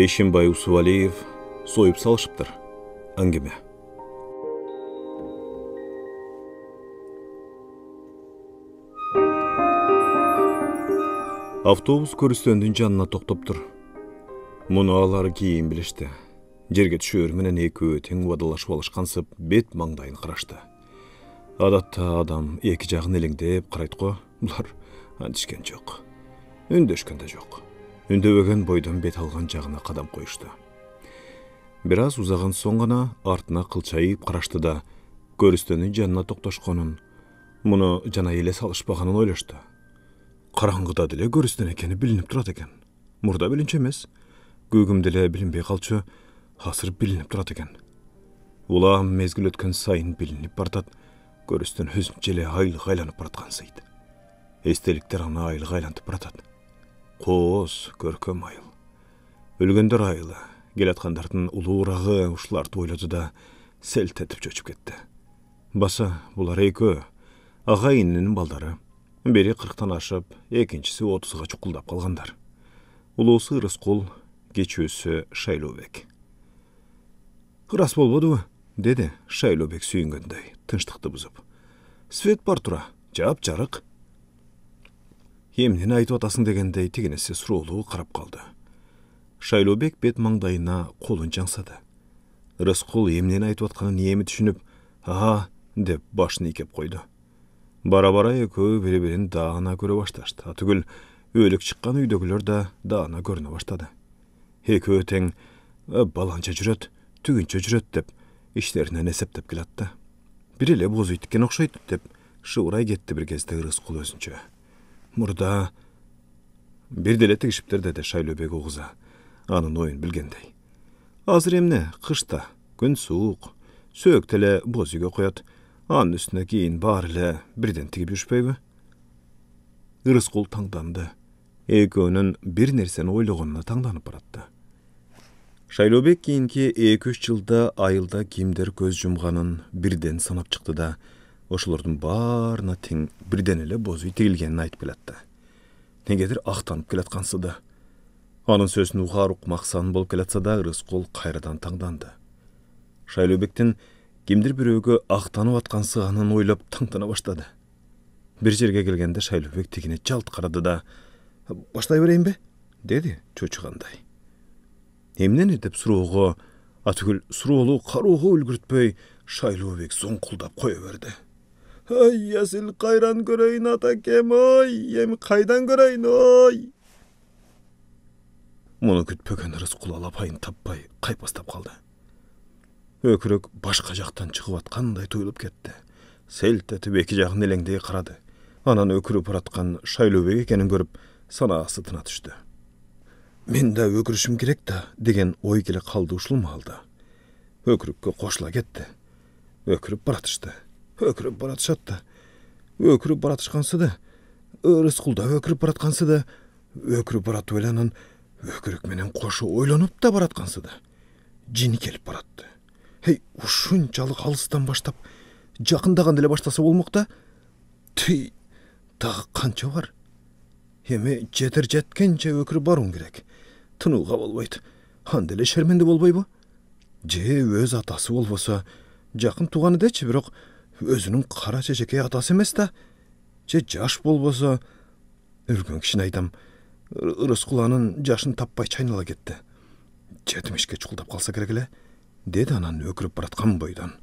Бейшенбай Усубалиев сойып салышыптыр. Әңгіме. Автобус көрістөндің жанына тоқтап тұр. Мұны алары кейін білішті. Жерге түшөр менен екі өтен вадалашып алышқансып бет маңдайын қырашты. Адатта адам екі жағын елеңдеп қарайды ғой. Бұлар антишкен жоқ. Үндешкен де жоқ. Үндебеген бойдан бет алған жағына қадам қойышты. Біраз ұзаған соң ғана артына қылчайып қарашты да көрістөнің жанына тоқташқанын, мұны жана еле салышпағанын ойлашты. Қараңғыда деле көрістен екені білініп тұрады екен. Мұрда білінче емес, көгімделе білінбей қалчы, хасыр білініп тұрады екен. Улам мезгіл өткен сайын білініп бартат, көрістен өзінчеле айлық айланып баратқан сайды. Естеліктер ана айлық айлантып баратады. Қоз, көркем айыл. Өлгендер айылы, келатқандардың улурағы ұшыларды ойлады да селт етіп жөчіп кетті. Баса, бұлар екі, ағайынның балдары. Бері 40-тан ашып, екіншісі 30-ға чұқылдап қалғандар. Улусы Рысқұл, кечүүсі Шайлоубек. «Рас болбоду?» деді Шайлоубек сүйінгендей, тыныштықты бұзып. «Свет бар тұра, жап жарық». Емнен айтып атасың дегендей тегенесі сұраулы қарап қалды. Шайлоубек бет маңдайына қолын жаңсады. Рысқұл емнен айтып атқанын емі түшініп, «Аға» деп башын икеп қойды. Бара-бара екі бере-берен дағына көре башташты. Атүгіл өлік шыққан үйдегілер да дағына көріне баштады. Екі өтең баланча жүрет, түгінші жүрет деп, іштерінен есептеп келатты. Біреле боз үйткен оқшайды деп, шуырай кетті бір кезде Рысқұл өзінше. Мұрда бірделе тігішіптер деді Шайлоубек оғыза, анын ойын білгендей. Азыр емне, қышта, күн суық, сөктеле боз үйге қояды. Анын үстіне кейін барылы бірден тігіп жүршпейбі? Рысқұл таңданды. Екеуінің бір нәрсені ойлығынына таңданып баратты. Шайлоубек кейінке 2-3 жылда айылда кимдер көз жұмғанын бірден санап шықты да, ошылардың барына тең бірден еле боз үй тегілгенін айтып келатты. Негедір ақтанып келатқансы да. Анын сөзін ұғаруқ мақсан болып келатса да, Рысқұл қайрадан таңданды. Шайлоубектен кимдир бирөөгө ақтанып атқансы анын ойлап таңдана баштады. Бір жерге келгенде Шайлоубек тегіне жалт қарады да, «Баштай берейін бе?» деді чөчігандай. Емнені деп сұрауға, атүгіл сұраулы қаруға үлгіртпей, Шайлоубек зоңқылдап қоя берді. «Ай, ясыл қайран көрейін атакем, ой, ем қайдан көрейін, ой!» Мұны күтпеген Рысқұл алапайын таппай, қайпастап қалды. Өкірік башқа жақтан шығып атқандай тойылып кетті. Селт етіп екі жағын елеңдей қарады. Анан өкіріп баратқан Шайлоубек екенін көріп, санасы тына түшті. «Мен де өкірішім керек та» деген ой келе қалды ұшылым алды. Өкірікке қошыла кетті. Өкіріп баратышты. Өкіріп баратышатты. Өкіріп баратышқансы да, Рысқұлда өкіріп баратқансы да, өкіріп барату еланын өкірік менен қошы ойланып та баратқансы да. Жини келіп баратты. Хей, ушунчалық алыстан баштап, жақындаған деле баштаса болмақта, түй, тағы қанша бар? Еме жетер жеткенше өкірі баруын керек. Тынуға болбайды. Ханделе шерменде болбай бу? Же өз атасы болбаса, жақын туғаны дечі, бірақ өзінің қара шешеке атасы емес та. Же жаш болбаса, үрген кішін айтам, Рысқұл анын жашын таппай чайнала кетті. Жетімішке чұқылдап қалса керек еле, деді анан өкіріп баратқан бойдан.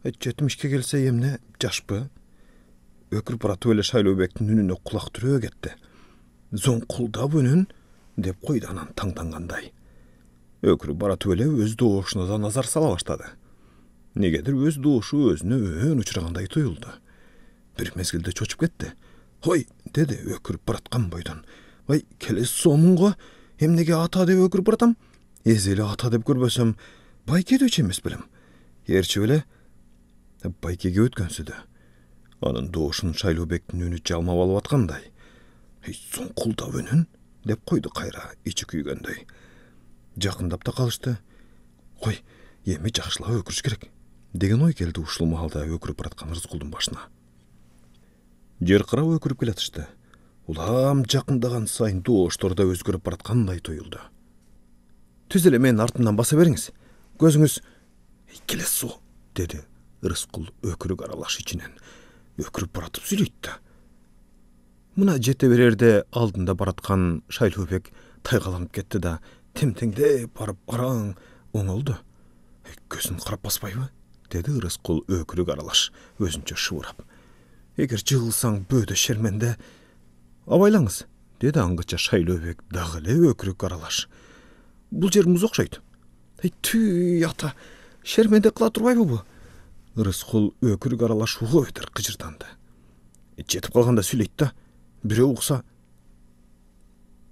Жетімішке келсе емне жашпы? Өкіріп барату еле Шайлоубектің үніне құлақ түріе кетті. Зоңқылдап үнін, деп қойды анан таңданғандай. Өкіріп барату еле өз доошына да назар сала баштады. Негедір өз доошу өзіне өн ұшырағандай тойылды. Бір мезгілде чочып кетті. «Хой!» деді өкіріп баратқан бойдан. «Ай, келес соңынға, емнеге ата деп өкіріп баратам? Езелі ата деп көрбөсем, байке дөч емес білім. Ерчі біле?» Байкеге өткенсіді. Анын доошын Шайлоубектің үні жалмап алып атқандай. «Зоңқылдап үнін?» деп қойды қайра, ичі күйгендей. Жақындап та қалышты. «Қой, еме жақшылау өкіріш керек» деген ой келді ұшылымы алда өкіріп баратқан Рысқұлдың башына. Жерқырау өкіріп келатышты. Улам жақындаған сайын доошторда өзгөріп баратқандай тойылды. Түз эле менин артымдан баса бериңиз. Көзүңүз келес суу, dedi Рыскул өкүрүк аралаш ичинен. Өкүрүп баратып сүйлөйт да. Мына жете берерде алдында бараткан Шайлообек тайгаланып кетти да, темтеңдеп барып араң оңолду. Көзүн карап баспайбы? Dedi Рыскул өкүрүк аралаш өзүнчө шыбырап. Эгер жыгылсаң бөөдө шерменде абайлаңыз, dedi аңгыча Шайлообек дагы эле өкүрүк аралаш. Бул жер муз окшойт. Түй ата, шерменде кыла турбайбы бу? Рыскул өкүрүк аралаш уга бетер кыжырданды. Жетип калганда сүйлөйт да, бирөө укса.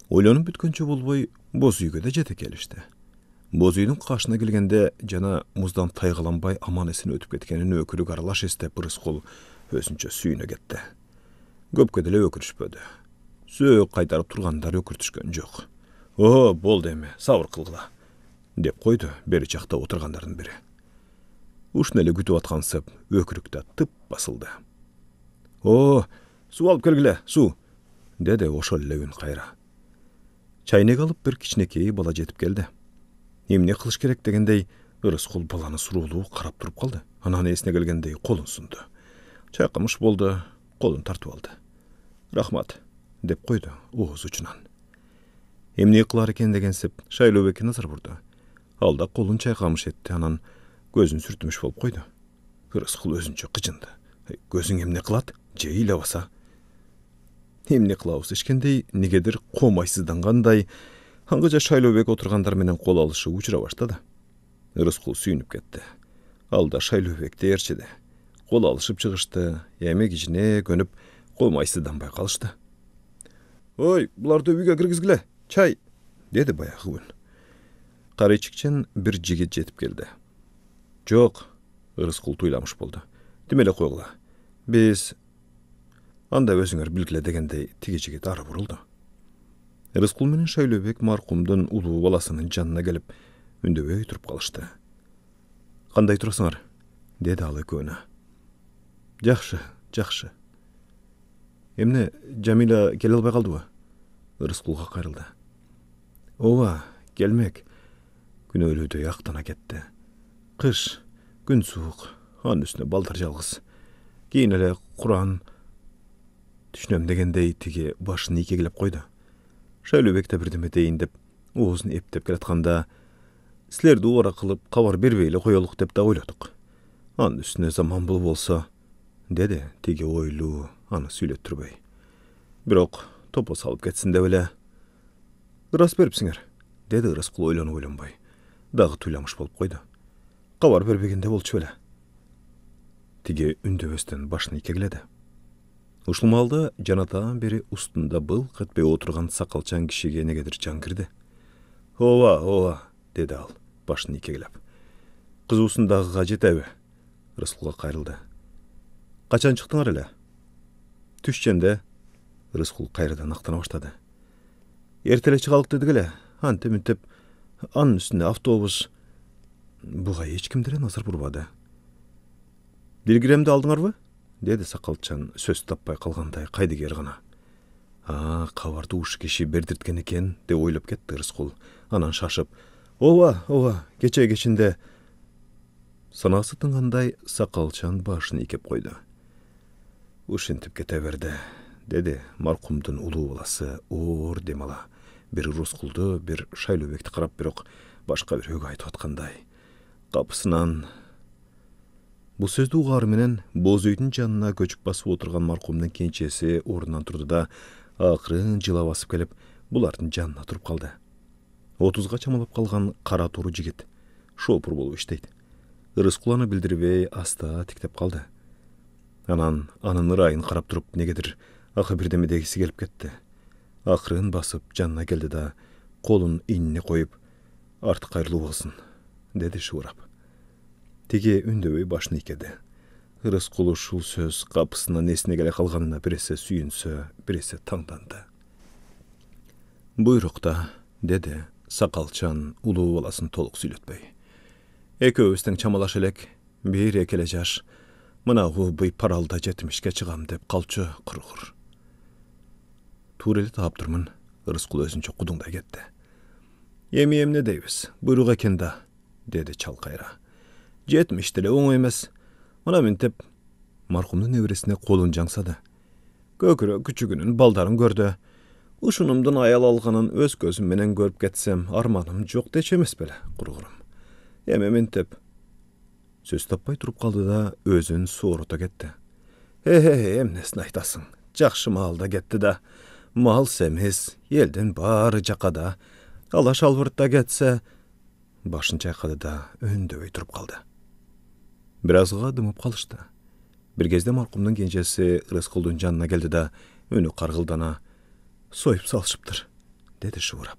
Ойлонуп бүткөнчө болбой боз үйгө да жете келишти. Боз үйдүн кашына келгенде жана муздан тайгаланбай аман эсен өтүп кеткенин өкүрүк аралаш эстеп Рыскул өзүнчө сүйүнө кетти. Көпкө деле өкүрүшпөдү. Сөөк кайтарып тургандар өкүртүшкөн жок. О, болду эми, сабыр кылгыла, деп койду бери жакта отургандардын бири. Ушуну эле күтүп аткансып, өкүрүк да тып басылды. О, суу алып келгиле, суу, dedi ошол эле үн кайра. Чайнек алып бир кичинекей бала жетип келди. Эмне кылыш керек дегендей, Рыскул баланы суроолуу карап туруп калды. Анан эсине келгендей колун сунду. Чайкамыш болду, колун тартып алды. Рахмат, деп койду ооз учунан. Эмне кылар экен дегенсип Шайлообекке назар бурду. Ал да колун чайкамыш этти, анан көзүн сүртүмүш болуп койду. Рыскул өзүнчө кыжынды. Көзүң эмне кылат? Же ыйлабаса? Эмне кылабыз дешкендей, негедир комайсыздангандай, аңгыча Шайлообек отургандар менен кол алышы учура баштады. Рыскул сүйүнүп кетти. Ал да Шайлообекти ээрчиди. Кол алышып чыгышты, эми кичине көнүп комайсызданбай калышты. Ой, буларды үйгө киргизгиле, чай, dedi баягы үн. Кары ичикчен бир жигит жетип келди. Жок, Рыскул туйламыш болду. Демеле койгула. Биз анда өзүңөр билгиле дегендей тиги жигит ары бурулду. Рыскул менен Шайлообек маркумдун улуу баласынын жанына келип, үндөбөй туруп калышты. Кандай турасыңар? Dedi ал экөөнө. Жакшы, жакшы. Эмне, Жамиля келе албай калдыбы? Рыскулга кайрылды. Ооба, келмек. Күнөөлүүдөй актана кетти. Кыш, күн суук, анын үстүнө балдар жалгыз. Кийин эле Куран түшүнөм дегендей тиги башын ийкегилеп койду. Шайлообек да бирдеме дейин деп оозун эптеп келатканда, силерди убара кылып кабар бербей эле коелук деп да ойлодук. Анын үстүнө заман бул болсо, dedi тиги ойлуу, аны сүйлөттүрбөй. Бирок топо салып кетсин деп эле. Ырас берипсиңер, dedi Рыскул ойлонуп ойлонбой. Дагы туйламыш болуп койду. Кабар бербегенде болчу беле. Тиги үндөбөстөн башын ийкегиледи. Ушул маалда жанатаан бери устунда былк этпей отурган сакалчан кишиге негедир жан кирди. Ооба, ооба, dedi ал, башын ийкегилеп. Кызуусундагыга жетеби? Рыскулга кайрылды. Качан чыктыңар эле? Түшченде. Рыскул кайрадан актана баштады. Эртеле чыгалык дедик эле, антип-мынтип, анын үстүнө автобус. Буга эч ким деле назар бурбады. Белгиремди алдыңарбы? Dedi сакалчан сөз таппай калгандай кайдыгер гана. Кабарды уш киши бердирткен экен, деп ойлоп кетти Рыскул. Анан шашып, ооба, ооба, кечинде. Санасы тынгандай сакалчан башын ийкеп койду. Ушинтип кете берди, dedi маркумдун улуу баласы оор дем ала. Бир Рыскулду, бир Шайлообекти карап, бирок башка бирөөгө айтып аткандай. Капысынан бул сөздү угары менен боз үйдүн жанына көчүп басып отурган маркумдун кенчеси ордунан турду да, акырын жылап басып келип, булардын жанына туруп калды. 30га чамалап калган кара туру жигит, шопур болуп иштейт. Рыскул аны билдирбей аста тиктеп калды. Анан анын ырайын карап туруп, негедир акы бирдеме дегиси келип кетти. Акырын басып жанына келди да, колун ийнине коюп, арты кайрылуу болсун, dedi шыбырап. Тиги үндөбөй башын ийкеди. Рыскул ушул сөз капысынан эсине келе калганына биресе сүйүнсө, биресе таңданды. Буйрукта, dedi сакалчан улуу баласын толук сүйлөтпөй. Экөөбүз тең чамалаш элек, бир экеле жаш, мынагу бый паралда жетимишке чыгам деп калчу кургур. Туура эле таап турмун, Рыскул өзүнчө кудуңдай кетти. Emiyem ne deybiz, buyruk eken da, dedi çalkayra. Jetmiştile oň emes. Ona mintep marhumdun nevresine kolun jaňsady. Göküre küçügünün baldaryn gördi. Uşunumdan ayal alganyn öz gözüm menen görüp getsem armanım jok deçemes bele, gururum. Eme mintep söz tappay turup kaldı da özün soruta getdi. Emnesini aytasyň. Jakşy malda getdi da. Mal semiz, elden bary jakada. Ala şalwyrtda getse, başyn çaýkady da öndöbey turup kaldy. Birazga dymyp kalyşdy. Bir gezde marhumdun genjesi Ryskuldun janına geldi da önü kargıldana soyup salşypdyr, dedi şuwrap.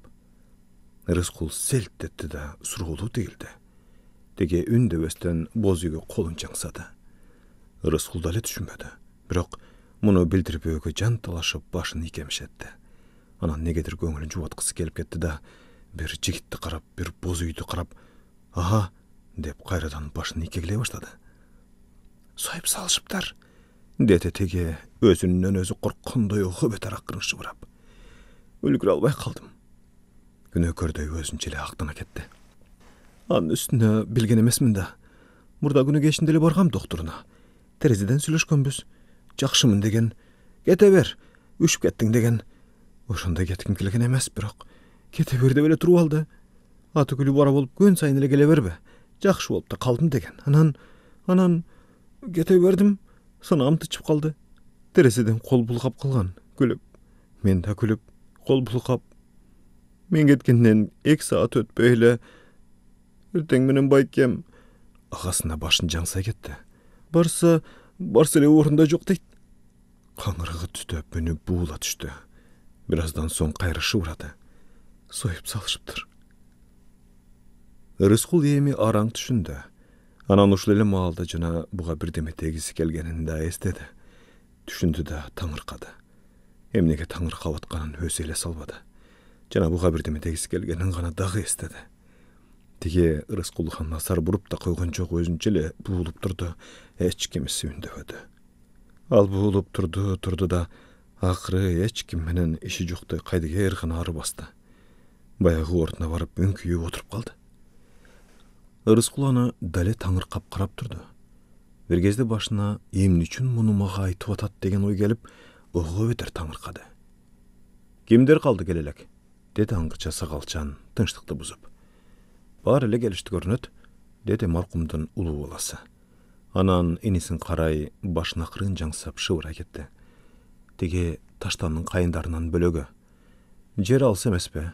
Ryskul selt etdi da surgulu değildi. Dege ündöbesden bozygy kolun jaňsady. Ryskul da düşünmedi. Biroq muny bildirip öýge jan talaşyp başyny ikemşetdi. Anan negedir göňülün juwatkysy gelip ketdi da bir jigitdi karap, bir bozygy karap, aha dep kayradan başyny ikegile başlady. Soyup salşypdyr, dedi tege özünden özü korkkanday höbeter akyrınçy burap. Ölgür albay kaldym. Günökörde özünçeli aktana ketdi. Anın üstüne bilgen emesmin da. Murda günü geçindeli bargam doktoruna. Tereziden süleşkönbüz. Jakşymyn degen, gete ber, üşüp kettiň degen. Oşonda getkim kelgen emes biroq. Gete berde bele turup aldy. Atykülü bara bolup gün saýyn ele gele berbe. Jakşy bolup da kaldym degen. Anan gete berdim. Sanam tyçyp kaldy. Terezeden kol bulgap kılgan. Gülüp. Men de gülüp kol bulgap. Men getkenden 2 saat ötbeýle erteň menen baýkem agasyna başyn jaňsa ketdi. Barsa ele orunda jok diýdi. Kaňrygy tütöp meni buğula düşdü. Birazdan soň gaýryşy urady. Soyup salşypdyr. Ryskul emi araň düşündi. Anan uşul ele malda jana buga birdeme tegisi kelgenini da estedi. Düşündü da taňyrkady. Emnege taňyrkap atganyny öz ele salbady. Jana buga birdeme tegisi kelgenini gana dagy estedi. Tige Ryskul nasar burup da koygan jok, özünçele buğulup durdu. Hiç kimisi ündöbedi. Al buğulup turdu da akırı hiç kim menen işi jokdy kaydyga ergana ary bastı. Bayağı ortuna barıp öňküýüp oturup kaldı. Ryskul ana dale taňyrkap karap turdu. Bir gezde başına emni üçin muny maga aýtyp atat degen oý gelip, oýga beter taňyrkady. Kimder kaldı gelelek? Dedi aňgyça sagalçan tynçlykdy buzup. Bar ele gelişdi görnöt, dedi marhumdun ulu bolasy. Anan enisin karay başına kırın jaňsap şıwra ketdi. Tege taştanyň kayındarынан bölögü. Jer alsa emespe?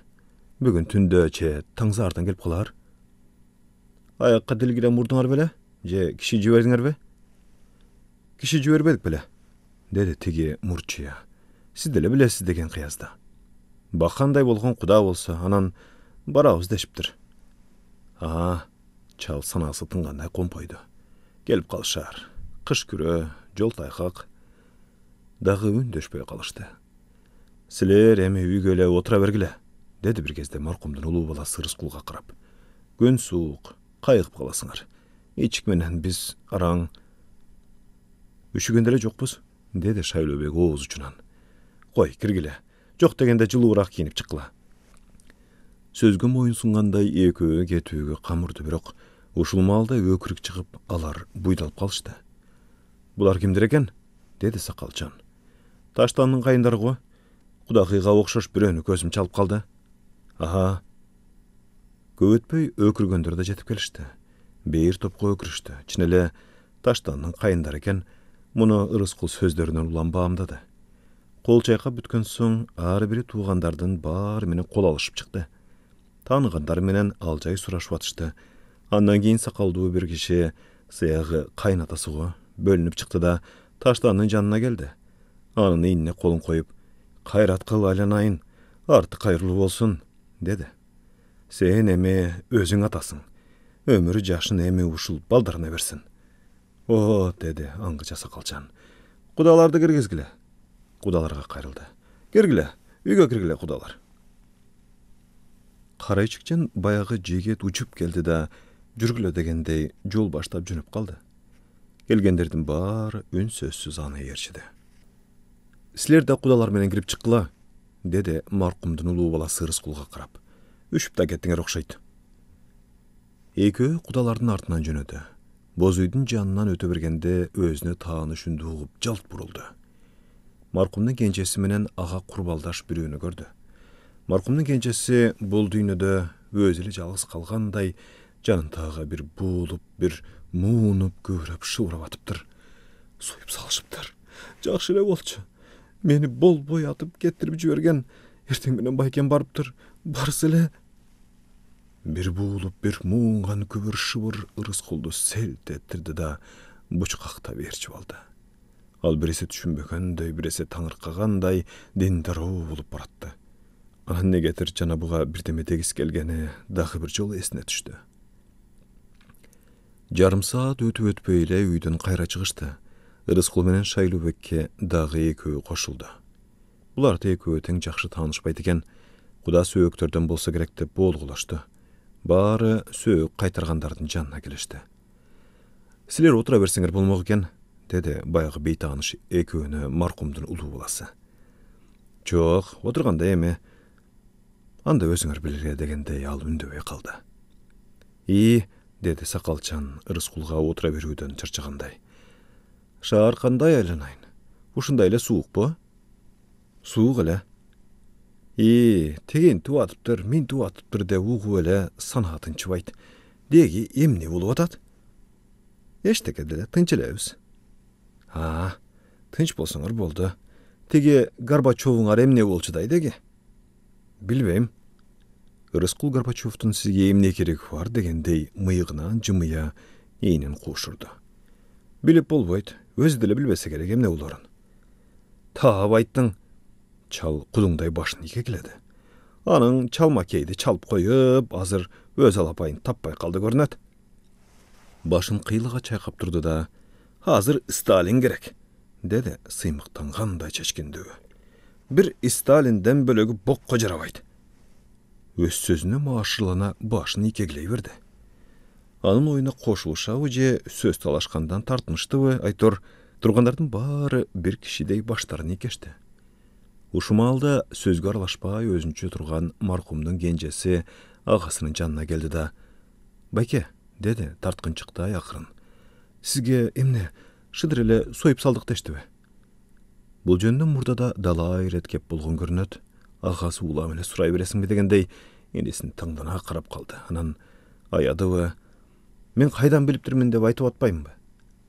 Bugün tündöçe taňzardan gelip kalar. Ayakka dilgire murduňar bele? Je kişi jiberdiňer be? Kişi jiberbedik bele, dedi tege murçuya. Siz dele bilesiz degen kıyazda. Bakanday bolgan kuda bolsa, anan barabız deşipdir. Aha, çal sanası tınganday kompoydu. Gelip kalışar. Kış küre, jol taýkak. Dağı ündöşpey kalyşdy. Siler emi üýgele otura bergile, dedi bir gezde marhumdun ulu bolasy Ryskulga karap. Gün suuk, kaýygyp kalasyňar. Içik menen biz araň üşügendele jokbuz, dedi Şaýlobek oğuz uçunan. Koy kirgile, jok degende jylywyrak kiyinip çykla. Sözgü moyun sunganday ekö getüge kamurdu, biroq uşul malda ökürük çıkıp alar buýdalyp kalyşdy. Bular kimdir eken? Dedi sakalçan. Taştanyň kayındary go. Kudakyga okşoş biröni gözüm çalıp kaldı. Aha. Köwetpey ökürgendir de jetip gelişdi. Bir topga ökürüşdi. Çinele taştanyň kayındary eken, muny Ryskul sözlerinden ulan baamdady. Kol çaýkap bütken soň ary biri tuğandardan bar meni kol alyşyp çykdy. Tanıgandar menen aljaý suraşyp atışdy. Andan keyin sakaldığı bir kişi syýagy kaýnatasy go bölünüp çykdy da taştanyň janına geldi. Anyň iňine kolun koyup, "Kaýrat kıl aýlanaýyn, arty kaýrly bolsun," dedi. "Sen emi özüň atasyň. Ömürü jaşyn emi uşul baldaryna bersin." "O," dedi aňgyça sakalçan. "Kudalardy kirgizgile." Kudalarga kayrıldı. "Kirgile, üýge kirgile kudalar." Karaýçykjan bayağı jeget uçup geldi da jürgüle degende jol başlap jönüp kaldı. Gelgenlerden bar ün sözsüz ana yerçidi. "Sizler de kudalar menen girip çykla," dedi marhumdun ulu bolasy Ryskulga karap. Үшүп да кеттиңер окшойт. Экөө кудалардын артынан жөнөдү. Боз үйдүн жанынан өтө бергенде өзүнө тааныш үндү угуп жалт бурулду. Маркумдун кенжеси менен ага курбалдаш бирөөнү көрдү. Маркумдун кенжеси бул дүйнөдө өзү эле жалгыз калгандай жанындагы бир буулуп, бир муунуп, көбүрөп шыбырап атыптыр. Союп салышыптыр. Жакшы эле болчу. Мени болбой атып кеттирип жиберген. Эртең менен байкем барыптыр. Барсы эле. Бир буулуп, бир муунган көбүр шыбыр Рыскулду селт эттирди да бучкакта берчип алды. Ал биресе түшүнбөгөндөй, биресе таңыркагандай диндароо болуп баратты. Анан негетир жана буга бирдеме дегис келгени дагы бир жолу эсине түштү. Жарым саат өтүп өтпөй эле үйдөн кайра чыгышты. Рыскул менен Шайлообекке дагы экөө кошулду. Булар экөө тең жакшы таанышпайт экен. Куда сөөктөрдөн болсо керек деп болгулашту. Баары сөөк кайтаргандардын жанына келишти. Силер отура берсеңер болмок экен, деди баягы бейтааныш экөөнө маркумдун улуу баласы. Жок, отурганда эми. Анда өзүңөр билгиле дегендей ал үндөбөй калды. Деди сакалчан Рыскулга отура берүүдөн чарчагандай. Шаар кандай айланайын? Ушундай эле суукпу? Суук эле. Теген туу атыптыр, мен туу атыптыр деп угуп эле санаатын чыбайт. Деги эмне болуп атат? Эчтеке деле, тынч элебиз. Тынч болсоңор болду. Теги Горбачевуңар эмне болчудай деги? Билбейм. Рыскул Горбачевдун сизге эмне кереги бар дегендей мыйыгынан жымыя эйнин куушурду. Билип болбойт, өзү деле билбесе керек эмне болорун. Таап айттың. Чал кудуңдай башын ийгегиледи. Анын чалма кейди чалып коюп, азыр өз алапайын таппай калды көрүнөт. Башын кыйлыга чайкап турду да, азыр Сталин керек, деди сыймыктангандай чечкиндүү. Бир Сталинден бөлөгү бокко жарабайт. Өз сөзүнө маашырлана башын ийгегилей берди. Анын оюна кошулушабы же сөз талашкандан тартмыштыбы, айтор тургандардын баары бир кишидей баштарын ийкешти. Ушумалда сөзгө аралашпай өзүнчө турган маркумдун кенжеси агасынын жанына келди да, «Байке», деди тарткынчыктай акырын. «Сизге эмне шыдыр эле союп салдык дештиби?» Бул жөндө мурдада далай ирет кеп болгон көрүнөт. Агасы улам эле сурай бересиңби дегендей энесин таңдана карап калды. Анан аядыбы, «Мен кайдан билиптирмин деп айтып атпаймынбы?»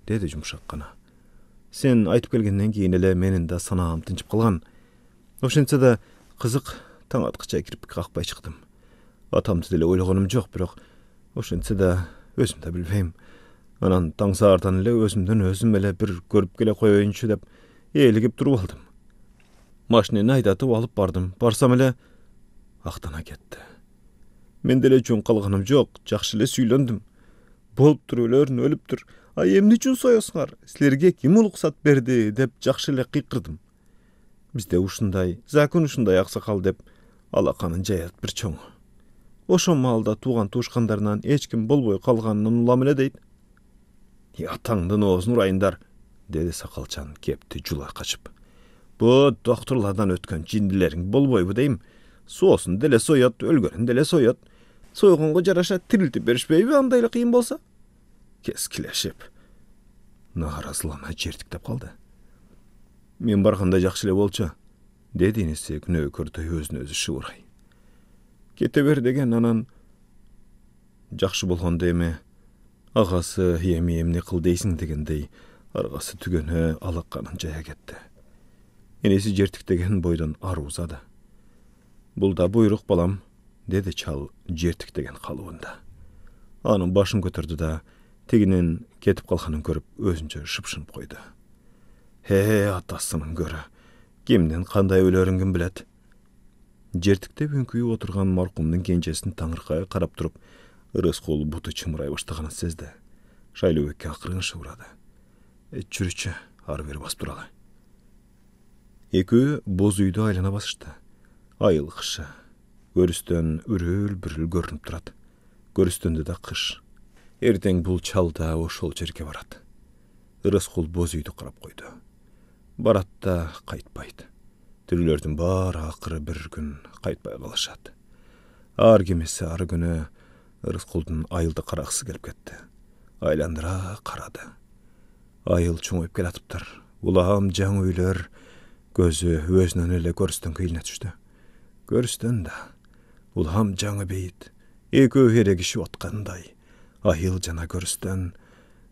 деди жумшак гана. «Сен айтып келгенден кийин эле менин да санаам тынчып калган. Ошентсе да кызык таң аткыча кирип какпай чыктым. Атамды деле ойлогонум жок, бирок ошентсе да өзүм да билбейм. Анан таң саардан эле өзүмдөн өзүм эле бир көрүп келе коеюнчу деп ээлигип туруп алдым. Машинени айдатып алып бардым. Барсам эле актана кетти. Мен деле жөн калганым жок, жакшы эле сүйлөндүм. Болуптур, өлөрүн өлүптүр. Эмне үчүн соесуңар? Силерге ким уруксат берди деп жакшы эле кыйкырдым. Бизде ушундай, закон ушундай аксакал деп алаканын жаят бир чоң. Ошо маалда тууган туушкандарынан эч ким болбой калганын улам эле дейт. Атаңдын оозун урайындар, деди сакалчан кепти жула качып. Бу доктурлардан өткөн жиндилериң болбойбу дейм. Соосун деле соет, өлгөнүн деле соет. Сойгонго жараша тирилтип беришпейби, андай эле кыйын болсо? Кескилешип, нааразылана жертиктеп калды. Мен барганда жакшы эле болчу, деди энеси күнөөкөрдөй өзүнө өзү шыбырай. Кете бер деген, анан жакшы болгондо эми агасы эми эмне кыл дейсиң дегендей аргасы түгөнө алаканын жая кетти. Энеси жертиктеген бойдон аруузады. Бул да буйрук балам, деди чал жертиктеген калыбында. Анын башын көтөрдү да тегинин кетип калганын көрүп өзүнчө шыпшынып койду. Атасынын көрү. Кимдин кандай өлөрүн ким билет? Жертикте өңкүйүп отурган маркумдун кенжесин таңыркай карап туруп, Рыскул буту чымырай баштаганын сезди. Шайлообекке акырын шыбырады. Жүрүчү, ары бери басып туралы. Экөө боз үйдү айлана басышты. Айыл кышы. Көрүстөн үрүл-бүрүл көрүнүп турат. Көрүстөндө да кыш. Эртең бул чал да ошол жерге барат. Рыскул боз үйдү карап койду. Барат да кайтпайт. Тирүүлөрдүн баары акыры бир күн кайтпай калышат. Ar gemesi arı günü Rızkıldın ayıldı qaraqsı gelip ketdi. Aylandıra qaradı. Ayıl çoğuyup gelatıptır. Ulağım can öylür, gözü özünün ele görüstün kıyılına düştü. Görüstün da, ulağım canı beyit, eki öhere kişi otqanday. Ayıl cana görüstün,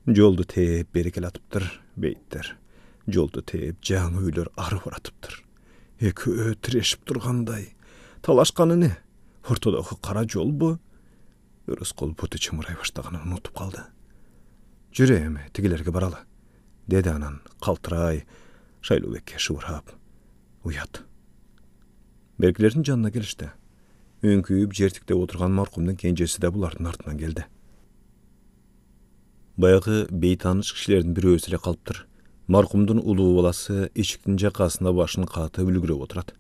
joldu teyip beri gelatıptır, beyittir. Joldu teyip can öylür arı varatıptır. Eki ötüreşip durganday. Talaşkanı ne? Ortadağı qara jol bu. Rızkıl putu çımıray baştağını unutup kaldı. Jüreyemi tigilerge baralı, dedi anan kaltıray, Şaylubek'e şıvırhap. Uyat. Berklerin canına gelişti. Önküyüp jertikte oturgan markumdun kencesi de bulardın ardından geldi. Bayağı beytanış kişilerden biri özüle kalıptır. Markumdun ulu balası eşiktin jakasında başını katı ülgürep oturat.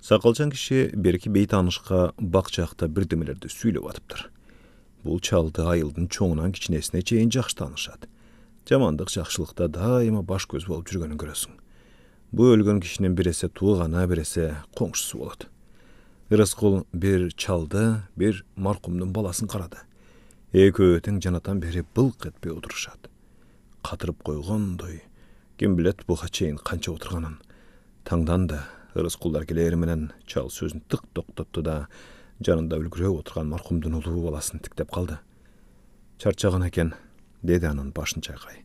Sakalcan kişi berki beytanışka bakçakta birdemelerde süylep atıptır. Bu çaldı ayıldın çoğunan kiçinesine çeyin jakşı tanışat. Jamandık jakşılıkta daima baş göz bolup жүрgөнүн görösüň. Bu ölgön kişinin birese tuğana birese koňşusy boladı. Rızkul bir çaldı, bir markumdun balasyn qaradı. Eki öýetiň janatan beri bılk etpey oturuşat. Qatırıp koygondoy, kim bilet buğa çeyin kança oturganyn. Taňdan da Rızkullar geleri menen çal sözün tık toktoptu da janında ülgürep oturgan markumdun ulu balasyn tiktep kaldı. Çarçagan eken, dedi anan başını çayqay.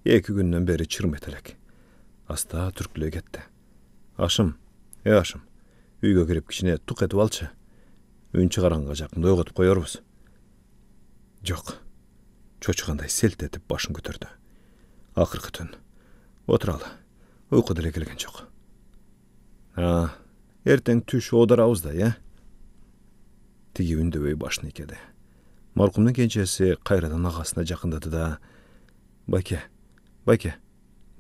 2 günden beri çırm etelek. Asta türküle getdi. Aşım, aşım, üyge girip kişine tuk etip alçı. Ün çıgaranга jakyn doýgatyp koýarbys. Jok. Çoçuganday selt etip başyn götürdü. Ahyrky tün. Oturaly. Uyku dile kelgen jok. Ha, erteň түш odarabızda, ya? Tigi ündöböy başyny ikedi. Markumdun kençesi qayradan agasına jakyndadı da, Bake,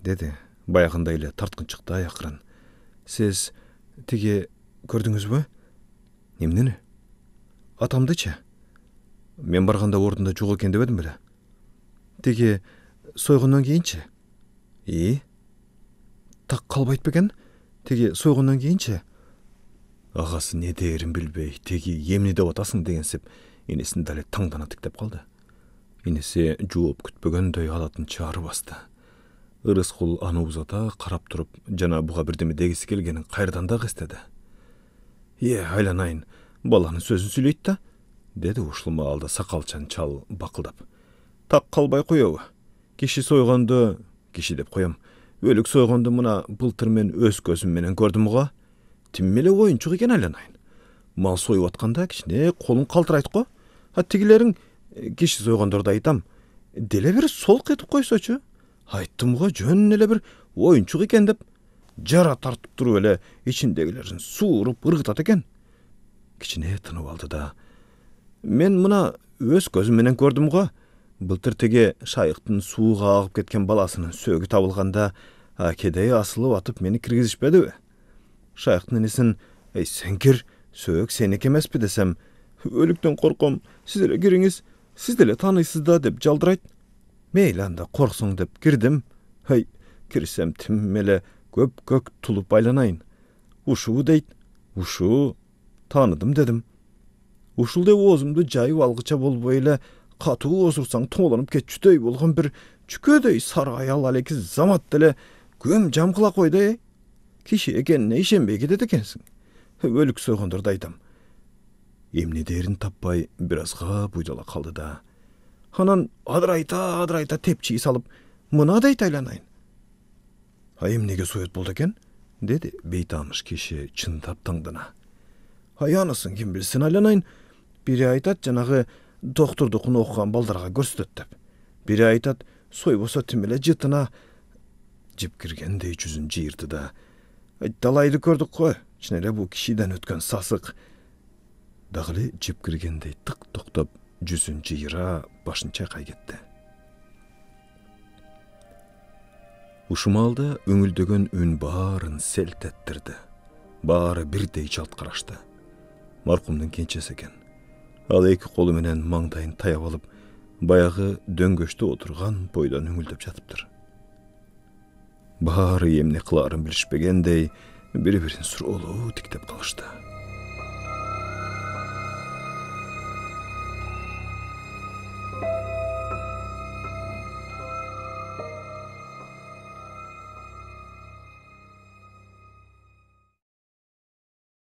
dedi. Bayagında ile tartkın çıktı ayakırın. Siz tigi gördünüzbü? Nemneni? Atamdyçı. Men barganda ordunda jok eken debedim bile. Tigi soygundan keyinçi. Tak kalbayt beken? Tigi soygundan keyinçi. Agası ne derin bilbey, tigi yemni de otasın degensip, enesini dale taňdana tiktep kaldı. Enesi juup kütpegönдөй alatyn çağrı bastı. Rızkul anı uzata qarap turup, jana buğa birdemi degisi kelgenin qayrdan da istedi. Aylanayın, balanın sözün süyleyt da, dedi uşulma aldı sakalçan çal bakıldap. Tak kalbay koyağı. Kişi soygandı, kişi dep koyam. Ölük soygandı mına bıltır men öz gözüm menen gördüm uğa. Timmele oyunçuk eken aylanayın. Mal soyup atkanda kişine kolun kaltırayt ko. Tigilerin kişi soygandırda aytam. Dele bir solk etip koysaçı. Ayttım uğa jön ele bir oyunçuk eken dep. Jara tartıp durup ele içindegilerin suurup ırgıtat eken. Kişine tınıp aldı da. Men mına öz gözüm menen gördüm uğa. Былтыр теге шайыктын сууга агып кеткен баласынын сөөгү табылганда акедей асылып атып мени киргизишпедиби? Шайыктын энесин сен кир, сөök сеники эмеспи десем, өлүктөн корком, сиз эле кириңиз, сиз деле тааныйсыз да деп жалдырайт. Мейли анда корксоң деп кирдим. Кирсем тим эле көк тулуп айланайын. Ушуу дейт. Ушуу тааныдым дедим. Ушул деп оозумду жайып алгыча болбой эле Katуу osursaň toňlanıp ketçüдөй bolgan bir çüköдөй sar ayal aleki zamat dele göm jam kıla koydy. Kişi ekenine işenbey gidet ekensiň. Ölük soýgandyrda aytam. Emne derin tapbay birazga buydala kaldı da. Hanan adrayta tepçiyi salıp mına da aylanayın. Emnege soýat boldy eken? Dedi beytanış kişi çyntap taňdana. Anasyn kim bilsin aylanayın. Biri aytat janagy doktordukun okugan baldarga görsöt dep. Biri aytat, soýbosa timile jytyna jip kirgendey жүzün jyyrdy da. Dalaydy gördük koy. Çinele bu kişiden ötken sasık. Dağılı jip kirgendey tık toktop жүzün jyıra başyn çaýkay getdi. Uşumalda öňüldögen ün baryn selt ettirdi. Bary birdey çalt garaşdy. Markumdun kençesi eken. Al eki kolu menen maňdaýyn tayap alıp, bayağı döngöçte oturgan boydan öňüldöp jatypdyr. Bary emne kılaryn bilişpegendey, biri-birin surulu tiktep kalyşdy.